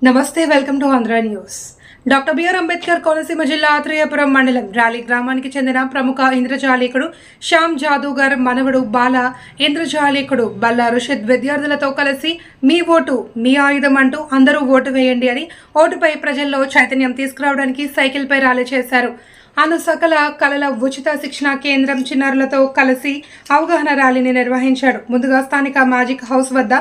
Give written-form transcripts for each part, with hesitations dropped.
నమస్తే welcome to Andhra news. Doctor BR Ambedkar Konaseema జిల్లా ఆత్రేయపురం మండలం రాలి గ్రామానికి చెందిన ప్రముఖ ఇంద్రజాలీకుడు శ్యామ్ జాదూగర్ మనవడు బాల ఇంద్రజాలీకుడు బల్లా రుషద్ విద్యార్థులతో కలిసి మీ ఓటు మీ ఆయుధం అంటూ అందరూ ఓటు వేయండి అని ఓటుపై ప్రజల్లో చైతన్యం తీసుకురావడానికి సైకిల్పై ర్యాలీ చేశారు. అను సకల కళల ఉచిత శిక్షణ కేంద్రం చిన్నారులతో కలిసి అవగాహన ర్యాలీని నిర్వహించాడు. ముందుగా స్థానిక మ్యాజిక్ హౌస్ వద్ద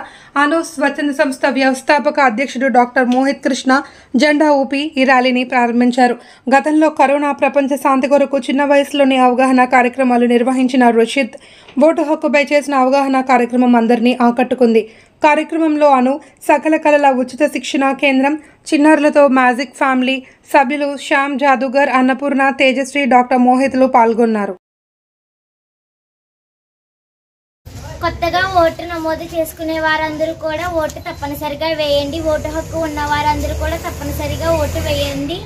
అను స్వచ్ఛంద సంస్థ వ్యవస్థాపక అధ్యక్షుడు డాక్టర్ మోహిత్ కృష్ణ జెండా ఊపి ఈ ర్యాలీని ప్రారంభించారు. గతంలో కరోనా ప్రపంచ శాంతి కొరకు చిన్న వయసులోని అవగాహన కార్యక్రమాలు నిర్వహించిన రుషిద్ ఓటు హక్కుపై చేసిన అవగాహన కార్యక్రమం అందరినీ ఆకట్టుకుంది. కార్యక్రమంలో అను సకల కళల ఉచిత శిక్షణ కేంద్రం చిన్నారులతో మ్యాజిక్ ఫ్యామిలీ సభ్యులు శ్యామ్ జాదూగర్, అన్నపూర్ణ, తేజశ్రీ, డాక్టర్ మోహిత్లు పాల్గొన్నారు. కొత్తగా ఓటు నమోదు చేసుకునే వారందరూ కూడా ఓటు తప్పనిసరిగా వేయండి. ఓటు హక్కు ఉన్న వారందరూ కూడా తప్పనిసరిగా ఓటు వేయండి.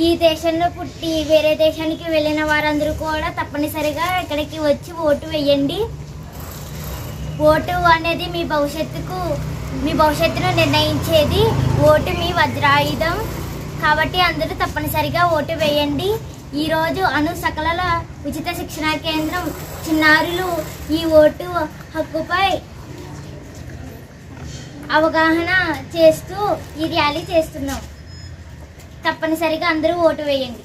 ఈ దేశంలో పుట్టి వేరే దేశానికి వెళ్ళిన వారందరూ కూడా తప్పనిసరిగా ఇక్కడికి వచ్చి ఓటు వేయండి. ఓటు అనేది మీ భవిష్యత్తును నిర్ణయించేది. ఓటు మీ వజ్రాయుధం కాబట్టి అందరూ తప్పనిసరిగా ఓటు వేయండి. ఈరోజు అను సకల ఉచిత శిక్షణ కేంద్రం చిన్నారులు ఈ ఓటు హక్కుపై అవగాహన చేస్తూ ఈ ర్యాలీ చేస్తున్నాం. తప్పనిసరిగా అందరూ ఓటు వేయండి.